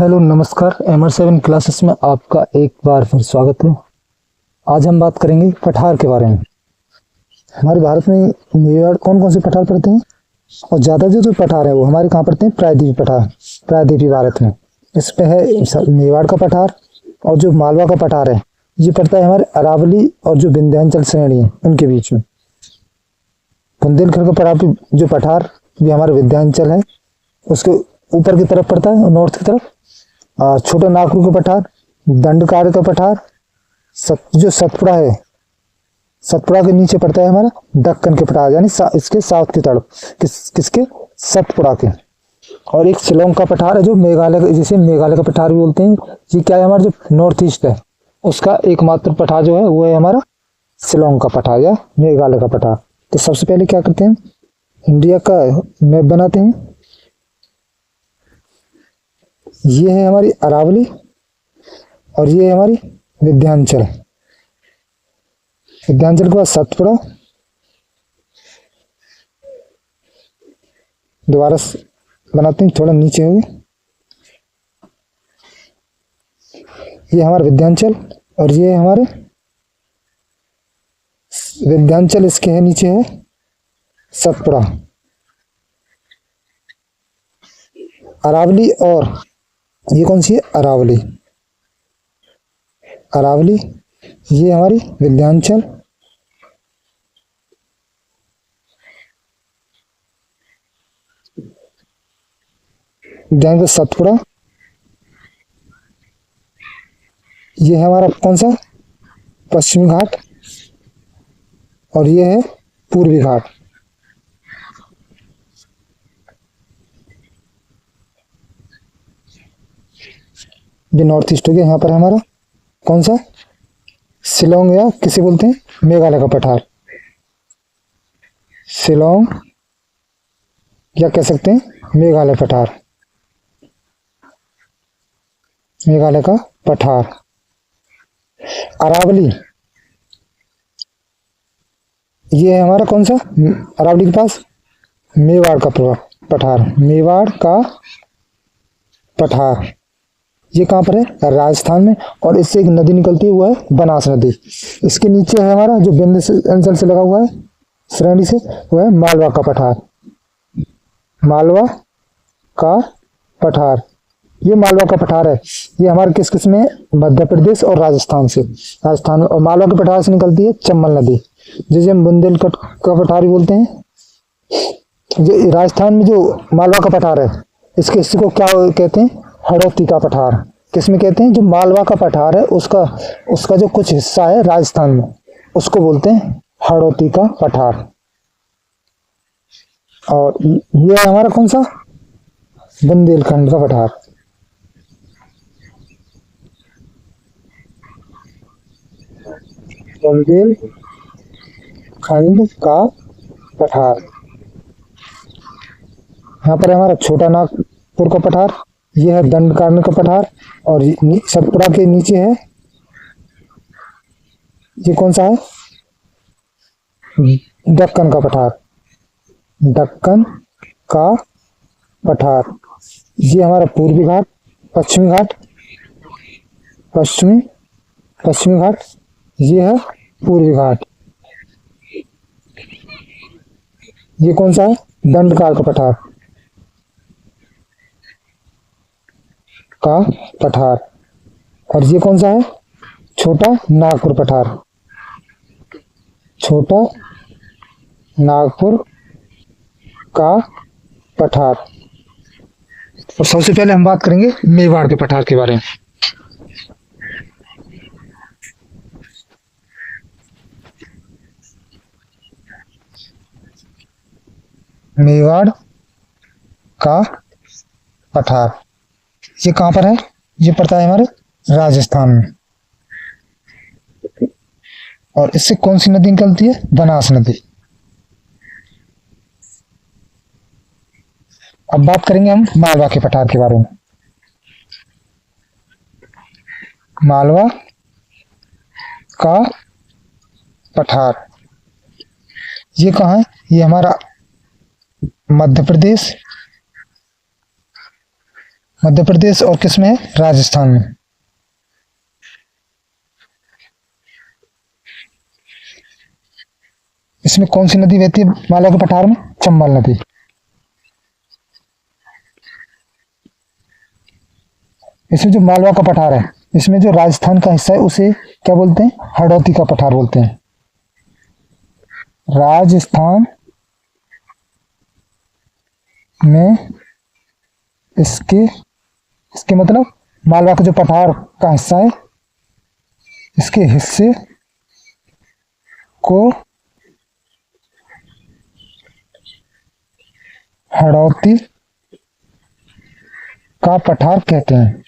Hello नमस्कार। MR7 classes में आपका एक बार फिर स्वागत है। आज हम बात करेंगे पठार के बारे में। हमारे भारत में मेवाड़ कौन कौन से पठार पड़ते हैं और ज़्यादा जो पठार है वो हमारे कहाँ पड़ते हैं? प्रायद्वीपीय पठार, प्रायद्वीपीय भारत में। इस पे है मेवाड़ का पठार और जो मालवा का पठार है ये पड़ता है हमारे अरावली और जो विंध्याचल श्रेणी है उनके बीच में। बुंदेलखंड का जो पठार ये हमारे विंध्याचल है उसके ऊपर की तरफ पड़ता है, नॉर्थ की तरफ। छोटा नागपुर का पठार, दंडकार का पठार, जो सतपुड़ा है, सतपुड़ा के नीचे पड़ता है हमारा दक्कन के पठार, यानी इसके साउथ की तरफ किसके सतपुड़ा के। और एक शिलोंग का पठार है जो मेघालय, जिसे मेघालय का पठार भी बोलते हैं। ये क्या है, हमारा जो नॉर्थ ईस्ट है उसका एकमात्र पठार जो है वो है हमारा शिलोंग का पठार या मेघालय का पठार। तो सबसे पहले क्या करते हैं, इंडिया का मैप बनाते हैं। ये है हमारी अरावली और ये है हमारी विंध्याचल। विंध्याचल के बाद सतपुड़ा, दोबारा बनाते हैं, थोड़ा नीचे हो गए। ये हमारा विंध्याचल और ये हमारे विंध्याचल, इसके है नीचे है सतपुड़ा। अरावली और ये कौन सी है, अरावली। अरावली ये हमारी विंध्याचल, सतपुड़ा। ये है हमारा कौन सा, पश्चिमी घाट और ये है पूर्वी घाट। ये नॉर्थ ईस्ट हो गया। यहाँ पर हमारा कौन सा, शिलोंग या किसे बोलते हैं, मेघालय का पठार। शिलोंग या कह सकते हैं मेघालय पठार, मेघालय का पठार। अरावली ये है हमारा कौन सा, अरावली के पास मेवाड़ का पठार, मेवाड़ का पठार। ये कहाँ पर है, राजस्थान में। और इससे एक नदी निकलती है वो है बनास नदी। इसके नीचे है हमारा जो विंध्याचल से लगा हुआ है श्रेणी से, वो है मालवा का पठार, मालवा का पठार। ये मालवा का पठार है, ये हमारे किस में, मध्य प्रदेश और राजस्थान से। राजस्थान में, और मालवा के पठार से निकलती है चंबल नदी, जिसे हम बुंदेलखंड का पठार भी बोलते हैं। जो राजस्थान में जो मालवा का पठार है इसके हिस्से को क्या कहते हैं, हड़ौती का पठार। किसमें कहते हैं, जो मालवा का पठार है उसका जो कुछ हिस्सा है राजस्थान में उसको बोलते हैं हड़ौती का पठार। और ये है हमारा कौन सा, बुंदेलखंड का पठार। बुंदेलखंड का पठार। यहाँ पर हमारा छोटा नागपुर का पठार, ये है दंडकारण्य का पठार। और सतपुड़ा के नीचे है, ये कौन सा है, दक्कन का पठार, दक्कन का पठार। ये हमारा पूर्वी घाट, पश्चिमी घाट, पश्चिमी घाट, ये है पूर्वी घाट। ये कौन सा है, दंडकार का पठार, का पठार। और ये कौन सा है, छोटा नागपुर पठार, छोटा नागपुर का पठार। और सबसे पहले हम बात करेंगे मेवाड़ के पठार के बारे में। मेवाड़ का पठार ये कहाँ पर है, ये पड़ता है हमारे राजस्थान में। और इससे कौन सी नदी निकलती है, बनास नदी। अब बात करेंगे हम मालवा के पठार के बारे में। मालवा का पठार ये कहाँ है, ये हमारा मध्य प्रदेश मध्य प्रदेश और किस में है? राजस्थान में। इसमें कौन सी नदी बहती है मालवा के पठार में? चंबल नदी। इसमें जो मालवा का पठार है, इसमें जो राजस्थान का हिस्सा है उसे क्या बोलते हैं? हड़ौती का पठार बोलते हैं। राजस्थान में इसके इसके मतलब मालवा का जो पठार का हिस्सा है, इसके हिस्से को हड़ौती का पठार कहते हैं।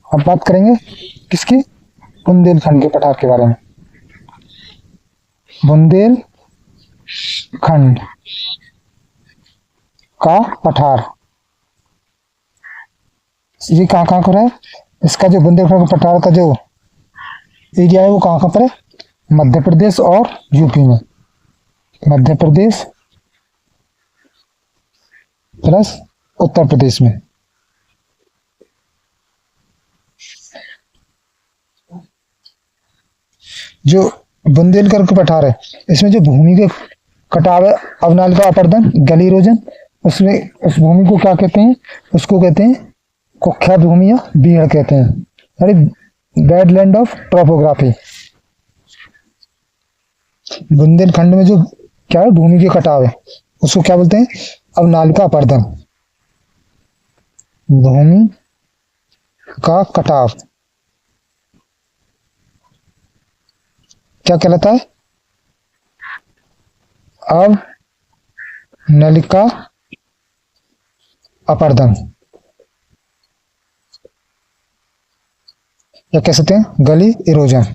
अब बात करेंगे किसकी? बुंदेलखंड के पठार के बारे में। बुंदेलखंड का पठार ये कहाँ कहाँ पर है? इसका जो बुंदेलखंड का पठार का जो एरिया है वो कहाँ कहाँ पर है? मध्य प्रदेश और यूपी में। मध्य प्रदेश प्लस उत्तर प्रदेश में। जो बुंदेलखंड का पठार है, इसमें जो भूमि के कटाव है, अवनालिका अपरदन, गली इरोजन, उसमें उस भूमि को क्या कहते हैं? उसको कहते हैं कुख्यात भूमि या बीहड़ कहते हैं, यानी बैड लैंड ऑफ ट्रोपोग्राफी। बुंदेलखंड में जो क्या है भूमि के कटाव है उसको क्या बोलते हैं? अवनालिका अपरदन। भूमि का कटाव क्या कहलाता है? अवनालिका अपरदन, या कह सकते हैं गली इरोजन।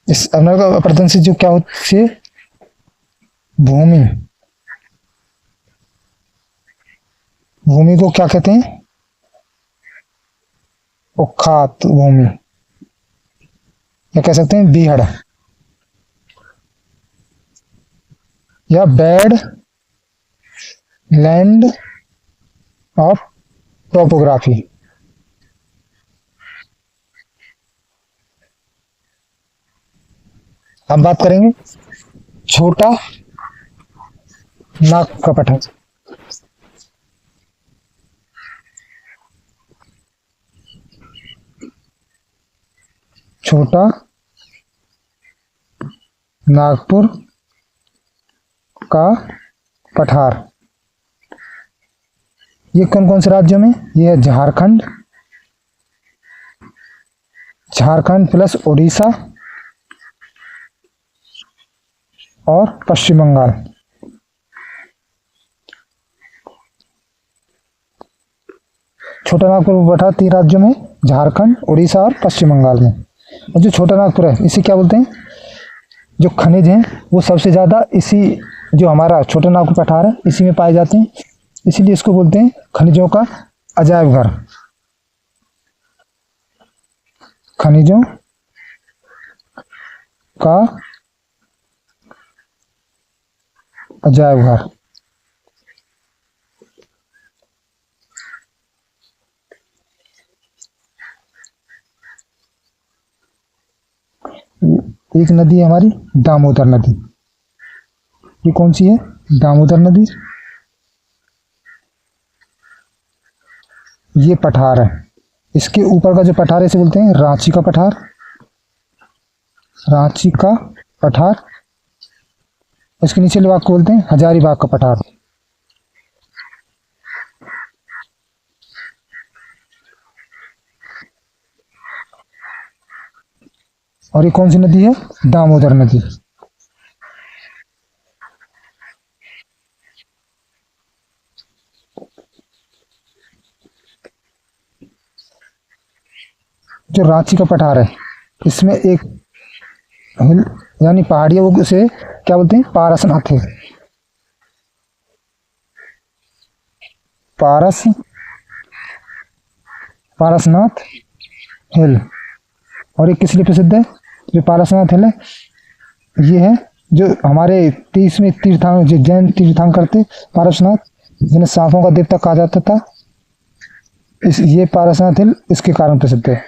इस अवनालिका अपरदन से जो क्या होती है? भूमि को क्या कहते हैं? कुख्यात भूमि, या कह सकते हैं बीहड़, या बैड लैंड ऑफ टोपोग्राफी। हम बात करेंगे छोटा नाग का पठार। छोटा नागपुर का पठार ये कौन कौन से राज्यों में? ये है झारखंड, झारखंड प्लस उड़ीसा और पश्चिम बंगाल। छोटा नागपुर पठार 3 राज्यों में, झारखंड, उड़ीसा और पश्चिम बंगाल में। और जो छोटा नागपुर है इसे क्या बोलते हैं? जो खनिज हैं वो सबसे ज़्यादा इसी जो हमारा छोटा नागपुर पठार है इसी में पाए जाते हैं, इसीलिए इसको बोलते हैं खनिजों का अजायब घर। खनिजों का अजायब घर। एक नदी है हमारी दामोदर नदी। ये कौन सी है? दामोदर नदी। ये पठार है, इसके ऊपर का जो पठार है इसे बोलते हैं रांची का पठार। रांची का पठार। इसके नीचे भाग को बोलते हैं हजारीबाग का पठार। और ये कौन सी नदी है? दामोदर नदी। जो रांची का पठार है इसमें एक हिल यानी पहाड़ी है, वो उसे क्या बोलते हैं? पारसनाथ है। पारसनाथ हिल। और ये किस लिए प्रसिद्ध है? जो पारसनाथ हिल है ये है जो हमारे 23वें तीर्थांकर, जो जैन तीर्थांकर थे पारसनाथ, जिन्हें सांपों का देवता कहा जाता था, ये पारसनाथ हिल इसके कारण प्रसिद्ध है।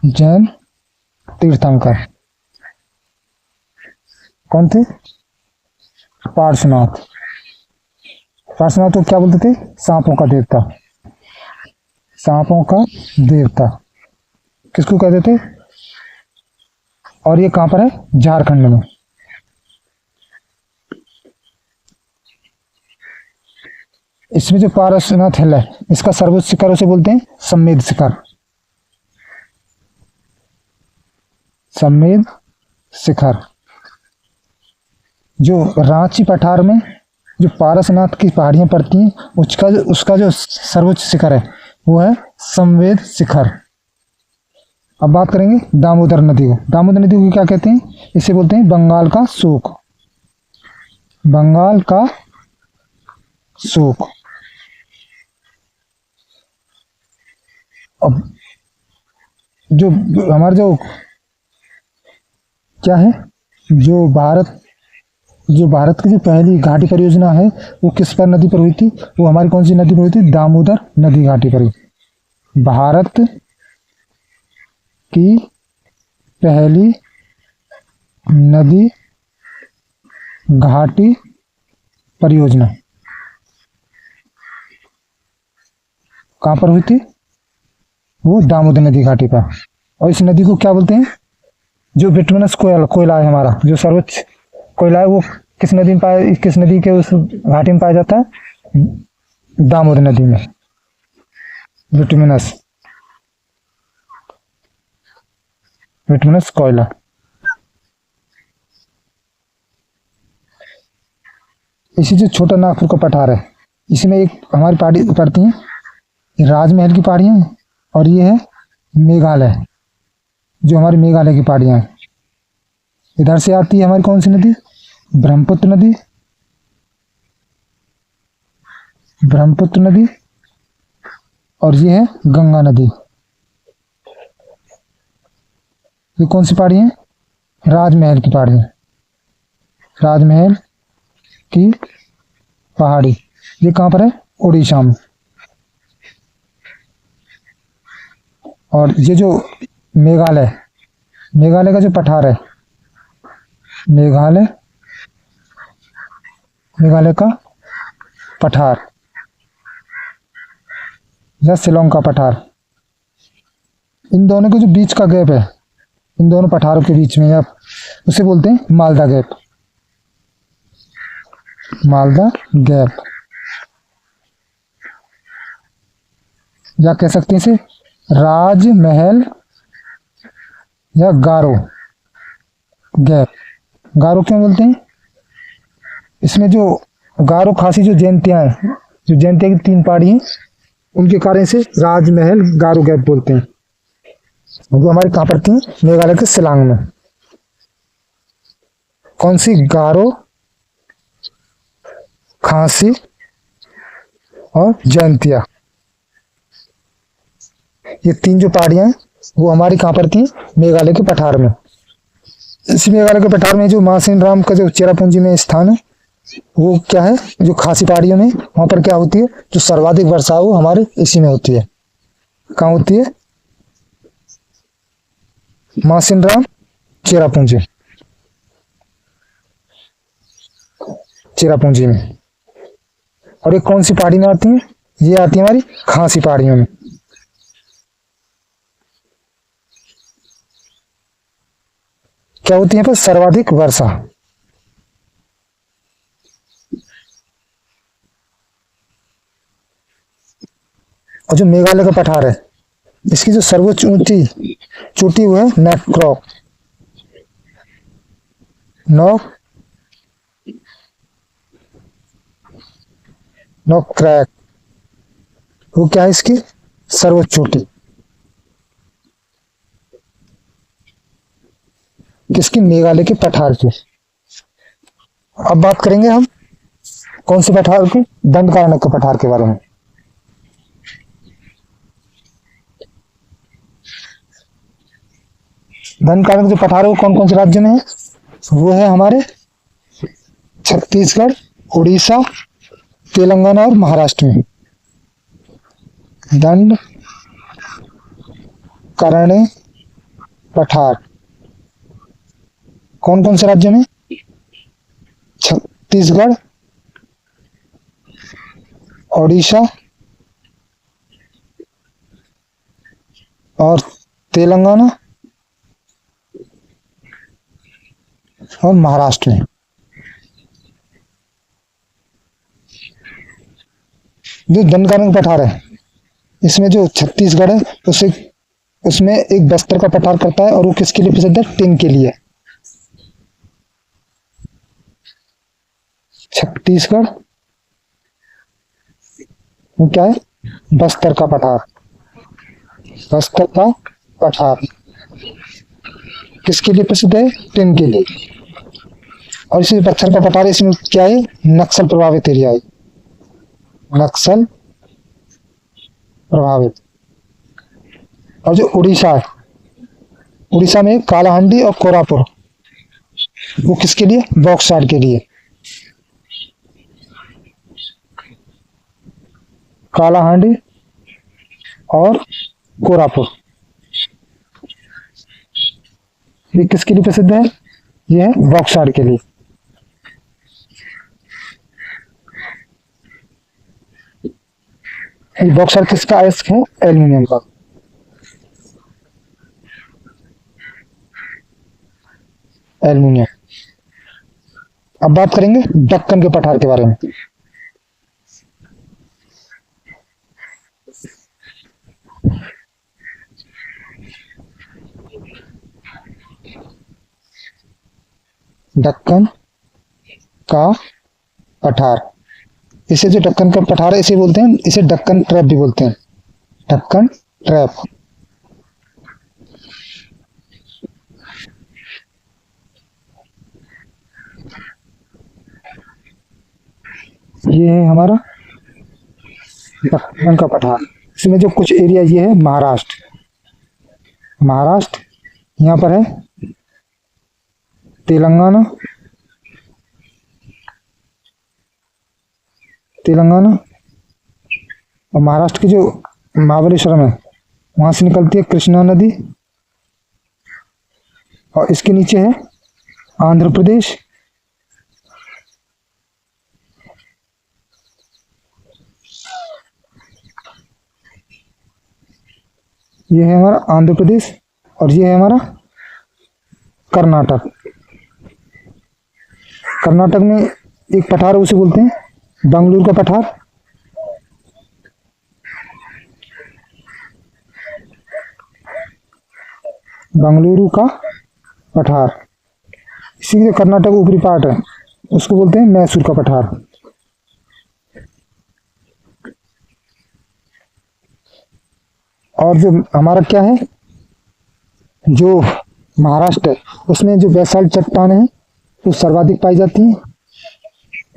जैन तीर्थंकर कौन थे? पार्श्वनाथ। पार्श्वनाथ को क्या बोलते थे? सांपों का देवता। सांपों का देवता किसको कहते थे? और ये कहां पर है? झारखंड में। इसमें जो पारसनाथ हिल है इसका सर्वोच्च शिखर उसे बोलते हैं सम्मेद शिखर। सम्मेद शिखर। जो रांची पठार में जो पारसनाथ की पहाड़ियां पड़ती हैं उसका जो सर्वोच्च शिखर है वो है सम्मेद शिखर। अब बात करेंगे दामोदर नदी को। दामोदर नदी को क्या कहते हैं? इसे बोलते हैं बंगाल का शोक। बंगाल का शोक। अब जो हमारा जो क्या है, जो भारत की जो पहली घाटी परियोजना है वो किस पर नदी पर हुई थी? वो हमारी कौन सी नदी पर हुई थी? दामोदर नदी घाटी पर हुई। भारत की पहली नदी घाटी परियोजना कहाँ पर हुई थी? वो दामोदर नदी घाटी पर। और इस नदी को क्या बोलते हैं? जो बिटुमिनस कोयला है हमारा, जो सर्वोच्च कोयला है वो किस नदी के उस घाटी में पाया जाता है? दामोदर नदी में। बिटुमिनस कोयला। इसी जो छोटा नागपुर का पठार है इसमें एक हमारी पहाड़ी पड़ती है राजमहल की पहाड़ियां, और ये है मेघालय, जो हमारी मेघालय की पहाड़ियां हैं। इधर से आती है हमारी कौन सी नदी? ब्रह्मपुत्र नदी। ब्रह्मपुत्र नदी। और ये है गंगा नदी। ये कौन सी पहाड़ी है? राजमहल की पहाड़ी। राजमहल की पहाड़ी। ये कहां पर है? उड़ीसा में। और ये जो मेघालय का जो पठार है, मेघालय का पठार या शिलोंग का पठार, इन दोनों के जो बीच का गैप है, इन दोनों पठारों के बीच में, या उसे बोलते हैं मालदा गैप। मालदा गैप, या कह सकते हैं इसे राजमहल या गारो गैप। गारो क्यों बोलते हैं? इसमें जो गारो खासी जो जयंतियां हैं, जो जयंतिया की 3 पहाड़ी हैं, उनके कारण से राजमहल गारो गैप बोलते हैं। जो हमारे कहाँ पड़ती हैं? मेघालय के शिलांग में। कौन सी? गारो, खासी और जयंतिया। ये 3 जो पहाड़ियां हैं वो हमारी कहाँ पड़ती हैं? मेघालय के पठार में। इसी मेघालय के पठार में जो मासिन राम का जो चेरापूंजी में स्थान है वो क्या है? जो खासी पहाड़ियों में, वहां पर क्या होती है? जो सर्वाधिक वर्षा वो हमारे इसी में होती है। कहाँ होती है? मासिन राम चेरापूंजी में। और ये कौन सी पहाड़ी में आती है? ये आती है हमारी खासी पहाड़ियों में। क्या होती है पर? सर्वाधिक वर्षा। और जो मेघालय का पठार है इसकी जो सर्वोच्च ऊंची चोटी वो है नोक्रेक। वो क्या है? इसकी सर्वोच्च चोटी किसकी? मेघालय के पठार की। अब बात करेंगे हम कौन से पठार की? दंडकारण्य के पठार के बारे में। धनकारक जो पठार है वो कौन कौन से राज्य में है? वो है हमारे छत्तीसगढ़, उड़ीसा, तेलंगाना और महाराष्ट्र में। दंड करणे पठार कौन कौन से राज्य में? छत्तीसगढ़, ओडिशा और तेलंगाना और महाराष्ट्र में। जो दंडकारण्य पठार है, इसमें जो छत्तीसगढ़ है उसमें एक बस्तर का पठार करता है, और वो किसके लिए प्रसिद्ध है? टिन के लिए। छत्तीसगढ़ वो क्या है? बस्तर का पठार। बस्तर का पठार किसके लिए प्रसिद्ध है? टिन के लिए। और इसी पत्थर का पठार, इसमें क्या है? नक्सल प्रभावित एरिया है, नक्सल प्रभावित। और जो उड़ीसा है, उड़ीसा में कालाहांडी और कोरापुर, वो किसके लिए? बॉक्साइट के लिए। कालाहांडी और कोरापुर ये किसके लिए प्रसिद्ध है? ये है बॉक्साइट के लिए। बॉक्साइट किसका अयस्क है? एल्यूमिनियम का। एल्यूमिनियम। अब बात करेंगे दक्कन के पठार के बारे में। दक्कन का पठार, इसे जो दक्कन का पठार है इसे बोलते हैं, इसे दक्कन ट्रैप भी बोलते हैं। दक्कन ट्रैप। ये है हमारा दक्कन का पठार। इसमें जो कुछ एरिया ये है महाराष्ट्र। महाराष्ट्र यहाँ पर है, तेलंगाना, तेलंगाना और महाराष्ट्र की जो महाबलेश्वरम है वहां से निकलती है कृष्णा नदी, और इसके नीचे है आंध्र प्रदेश, ये है हमारा आंध्र प्रदेश, और ये है हमारा कर्नाटक। कर्नाटक में एक पठार उसे बोलते हैं बंगलुरु का पठार। बंगलुरु का पठार। इसी के कर्नाटक ऊपरी पार्ट है उसको बोलते हैं मैसूर का पठार। और जो हमारा क्या है, जो महाराष्ट्र है उसमें जो बेसाल्ट चट्टान है वो सर्वाधिक पाई जाती है।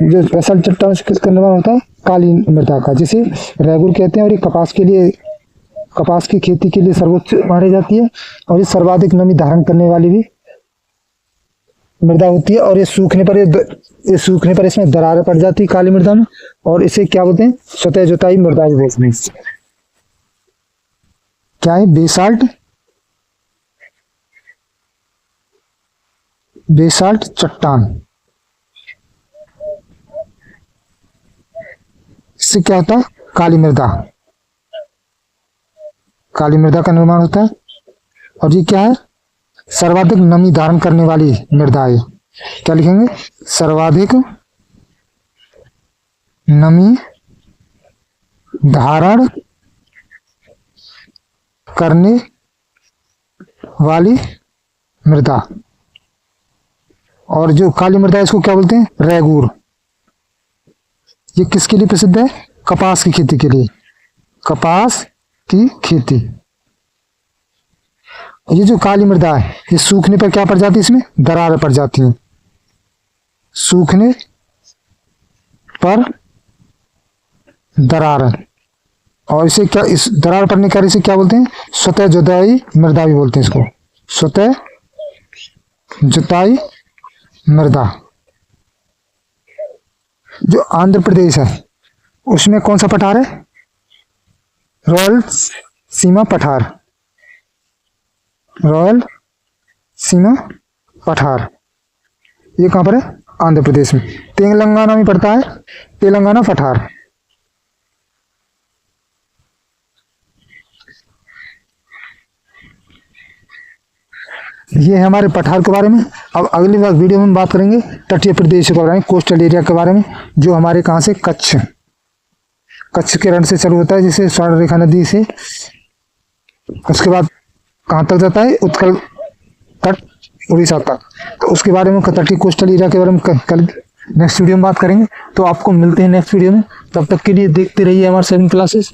जो बेसाल्ट चट्टान से किसका निर्माण होता है? काली मृदा का, जिसे रेगुर कहते हैं। और ये कपास की खेती के लिए सर्वोच्च मानी जाती है, और ये सर्वाधिक नमी धारण करने वाली भी मृदा होती है। और ये सूखने पर इसमें दरारें पड़ जाती है काली मृदा में, और इसे क्या बोलते हैं? स्वतः जुताई मृदा भी बोलते हैं। क्या है? बेसाल्ट चट्टान। इससे क्या होता है? काली मृदा का निर्माण होता है। और ये क्या है? सर्वाधिक नमी धारण करने वाली मृदा है। क्या लिखेंगे? सर्वाधिक नमी धारण करने वाली मृदा। और जो काली मृदा है इसको क्या बोलते हैं? रेगूर। ये किसके लिए प्रसिद्ध है? कपास की खेती के लिए। कपास की खेती। ये जो काली मृदा है ये सूखने पर क्या पड़ जाती है? इसमें दरारें पड़ जाती हैं। सूखने पर दरार। और इसे क्या, इस दरार पड़ने के इसे क्या बोलते हैं? स्वतः जुताई मृदा भी बोलते हैं इसको। स्वतः जुताई मृदा। जो आंध्र प्रदेश है उसमें कौन सा पठार है? रॉयल सीमा पठार, रॉयल सीमा पठार। ये कहां पर है? आंध्र प्रदेश में। तेलंगाना में पड़ता है तेलंगाना पठार। ये है हमारे पठार के बारे में। अब अगली बार वीडियो में हम बात करेंगे तटीय प्रदेश के बारे में, कोस्टल एरिया के बारे में, जो हमारे कहाँ से कच्छ के रण से चालू होता है, जिसे स्वर्ण रेखा नदी से, उसके बाद कहाँ तक जाता है? उत्कल तट, उड़ीसा तक। तो उसके बारे में, तटीय कोस्टल एरिया के बारे में कल नेक्स्ट वीडियो में बात करेंगे। तो आपको मिलते हैं नेक्स्ट वीडियो में। तब तक के लिए देखते रहिए हमारे 7 क्लासेस।